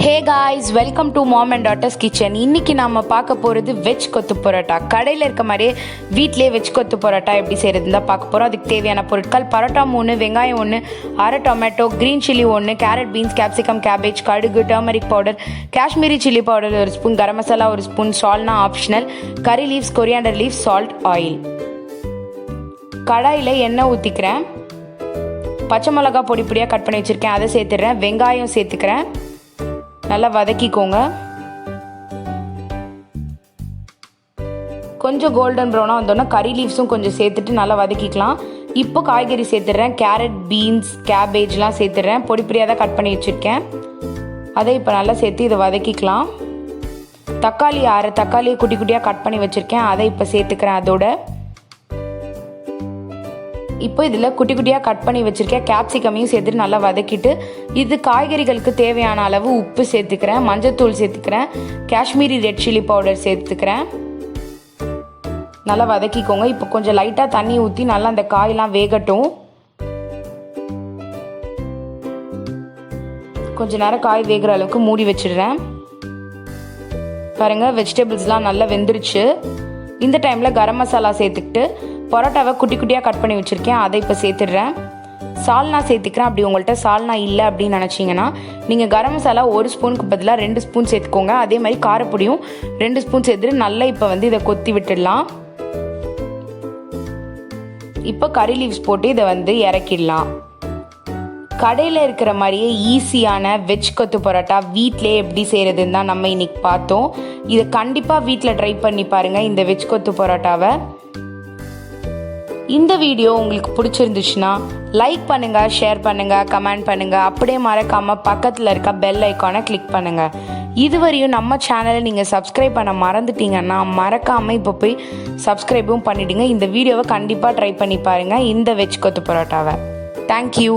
Hey guys, welcome to Mom and Daughter's Kitchen. இன்னைக்கு நாம பார்க்க போறது வெஜ் கொத்து பரோட்டா. கடையில் இருக்க மாதிரியே வீட்டிலே வெஜ் கொத்து பரோட்டா எப்படி செய்யறதுன்னு தான் பார்க்க போறோம். அதுக்கு தேவையான பொருட்கள் பரோட்டா 3, வெங்காயம் 1, அரை tomato, green chilli 1, carrot, beans, capsicum, cabbage, கடுகு, turmeric powder, Kashmiri chilli powder 1 spoon, garam masala 1 spoon, சால்ட்னா optional, curry leaves, coriander leaves, salt, oil. கடாயில் எண்ணெய் ஊற்றிக்கிறேன். பச்சை மிளகா பொடி பொடியாக கட் பண்ணி வச்சுருக்கேன், அதை சேர்த்துடுறேன். வெங்காயம் சேர்த்துக்கிறேன், நல்லா வதக்கிக்கோங்க. கொஞ்சம் கோல்டன் ப்ரௌனாக வந்தோன்னா கறி லீவ்ஸும் கொஞ்சம் சேர்த்துட்டு நல்லா வதக்கிக்கலாம். இப்போ காய்கறி சேர்த்துடுறேன். Carrot, beans, கேபேஜ்லாம் சேர்த்துடுறேன். பொடி பொடியாக தான் கட் பண்ணி வச்சுருக்கேன், அதை இப்போ நல்லா சேர்த்து இதை வதக்கிக்கலாம். தக்காளி 6 தக்காளியை குட்டி குட்டியாக கட் பண்ணி வச்சுருக்கேன், அதை இப்போ சேர்த்துக்கிறேன். அதோட இப்போ இதில் குட்டி குட்டியாக கட் பண்ணி வச்சுருக்கேன் கேப்சிகமையும் சேர்த்துட்டு நல்லா வதக்கிட்டு இது காய்கறிகளுக்கு தேவையான அளவு உப்பு சேர்த்துக்கிறேன், மஞ்சத்தூள் சேர்த்துக்கிறேன், காஷ்மீரி ரெட் சில்லி பவுடர் சேர்த்துக்கிறேன். நல்லா வதக்கிக்கோங்க. இப்போ கொஞ்சம் லைட்டாக தண்ணி ஊற்றி நல்லா அந்த காயெல்லாம் வேகட்டும். கொஞ்ச நேரம் காய் வேகிற அளவுக்கு மூடி வச்சிடுறேன். பாருங்கள், வெஜிடபிள்ஸ்லாம் நல்லா வெந்துருச்சு. இந்த டைமில் கரம் மசாலா சேர்த்துக்கிட்டு பரோட்டாவை குட்டி குட்டியாக கட் பண்ணி வச்சுருக்கேன், அதை இப்போ சேர்த்துடுறேன். சால்னா சேர்த்துக்கிறேன். அப்படி உங்கள்கிட்ட சால்னா இல்லை அப்படின்னு நினச்சிங்கன்னா நீங்கள் கரம் மசாலா 1 ஸ்பூனுக்கு பதிலாக 2 ஸ்பூன் சேர்த்துக்கோங்க. அதே மாதிரி காரப்பொடியும் 2 ஸ்பூன் சேர்த்துட்டு நல்லா இப்போ இதை கொத்தி விட்டுடலாம். இப்போ கறி லீவ்ஸ் போட்டு இதை இறக்கிடலாம். கடையில் இருக்கிற மாதிரியே ஈஸியான வெஜ் கொத்து பரோட்டா வீட்டிலே எப்படி செய்கிறதுன்னு தான் நம்ம இன்னைக்கு பார்த்தோம். இதை கண்டிப்பாக வீட்டில் ட்ரை பண்ணி பாருங்கள், இந்த வெஜ் கொத்து பரோட்டாவை. இந்த வீடியோ உங்களுக்கு பிடிச்சிருந்துச்சுன்னா லைக் பண்ணுங்கள், ஷேர் பண்ணுங்கள், கமெண்ட் பண்ணுங்கள். அப்படியே மறக்காமல் பக்கத்தில் இருக்க பெல் ஐக்கானை கிளிக் பண்ணுங்கள். இதுவரையும் நம்ம சேனலை நீங்கள் சப்ஸ்கிரைப் பண்ண மறந்துட்டீங்கன்னா மறக்காமல் இப்போ போய் சப்ஸ்கிரைபும் பண்ணிவிடுங்க. இந்த வீடியோவை கண்டிப்பாக ட்ரை பண்ணி பாருங்கள், இந்த வெஜ் கொத்து பரோட்டாவை. தேங்க்யூ.